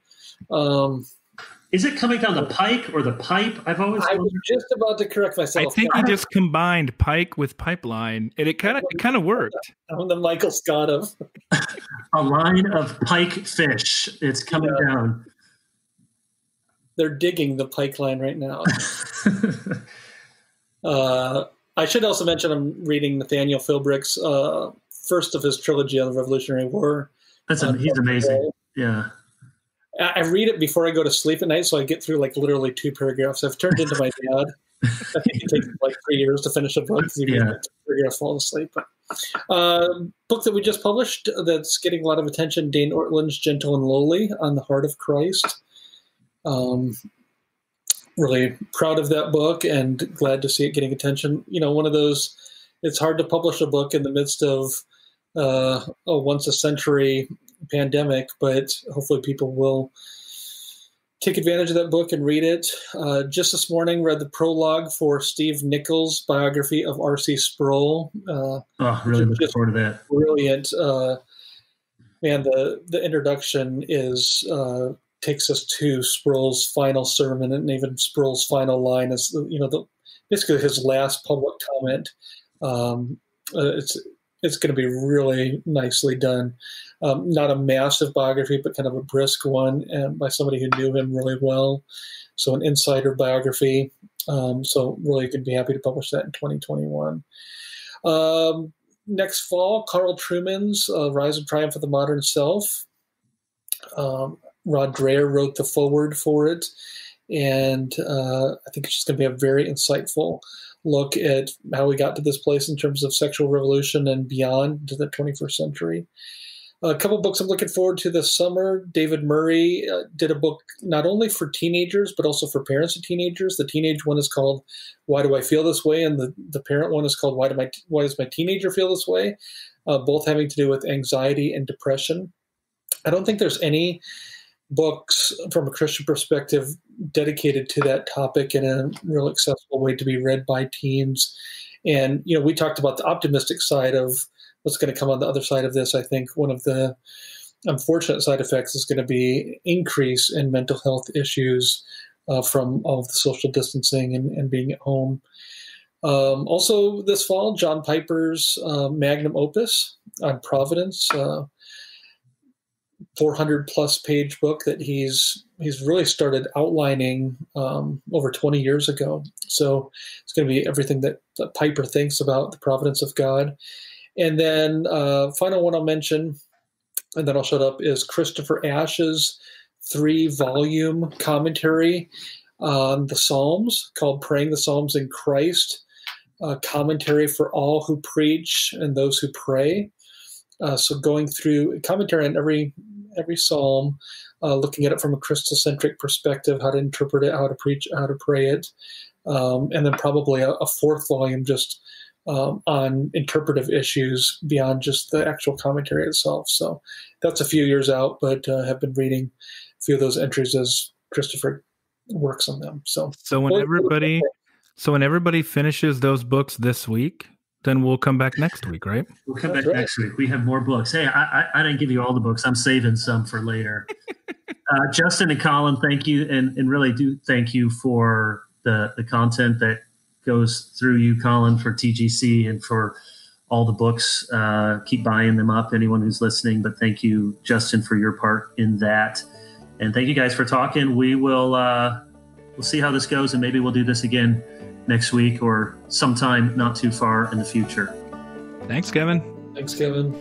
Is it coming down the pike or the pipe? I was just about to correct myself. I think he just combined pike with pipeline, and it kind of worked. I'm the Michael Scott of a line of pike fish. It's coming down. They're digging the pike line right now. I should also mention I'm reading Nathaniel Philbrick's first of his trilogy on the Revolutionary War. He's amazing. Yeah. I read it before I go to sleep at night, so I get through like literally 2 paragraphs. I've turned into my dad. I think it takes like 3 years to finish a book because you read 2 paragraphs, fall asleep. Book that we just published that's getting a lot of attention, Dane Ortland's Gentle and Lowly on the Heart of Christ. Really proud of that book and glad to see it getting attention. One of those, it's hard to publish a book in the midst of a once a century pandemic, but hopefully people will take advantage of that book and read it. Just this morning, read the prologue for Steve Nichols' biography of R.C. Sproul. Really looking forward to that. Brilliant. Man, the introduction is takes us to Sproul's final sermon, and even Sproul's final line is, basically his last public comment. It's going to be really nicely done. Not a massive biography, but kind of a brisk one, and by somebody who knew him really well. So an insider biography. So really could be happy to publish that in 2021. Next fall, Carl Trueman's Rise and Triumph of the Modern Self. Rod Dreher wrote the foreword for it, and I think it's just going to be a very insightful look at how we got to this place in terms of sexual revolution and beyond to the 21st century. A couple books I'm looking forward to this summer. David Murray did a book not only for teenagers, but also for parents of teenagers. The teenage one is called Why Do I Feel This Way? And the parent one is called Why Does My Teenager Feel This Way? Both having to do with anxiety and depression. I don't think there's any books from a Christian perspective dedicated to that topic in a real accessible way to be read by teens. And, we talked about the optimistic side of what's going to come on the other side of this. I think one of the unfortunate side effects is going to be increase in mental health issues from all of the social distancing and being at home. Also this fall, John Piper's magnum opus on Providence, 400 plus page book that he's really started outlining over 20 years ago. So it's going to be everything that Piper thinks about the providence of God. And then final one I'll mention, and then I'll shut up, is Christopher Ash's 3-volume commentary on the Psalms called Praying the Psalms in Christ, commentary for all who preach and those who pray. So going through commentary on every psalm, looking at it from a Christocentric perspective, how to interpret it, how to preach, how to pray it, and then probably a 4th volume just on interpretive issues beyond just the actual commentary itself. So that's a few years out, but have been reading a few of those entries as Christopher works on them. So when everybody finishes those books this week, then we'll come back next week, right? We'll come back next week. We have more books. Hey, I didn't give you all the books. I'm saving some for later. Justin and Collin, thank you, and really do thank you for the content that goes through you, Collin, for TGC and for all the books. Keep buying them up, anyone who's listening. But thank you, Justin, for your part in that. And thank you guys for talking. We will we'll see how this goes, and maybe we'll do this again next week or sometime not too far in the future. Thanks, Kevin. Thanks, Kevin.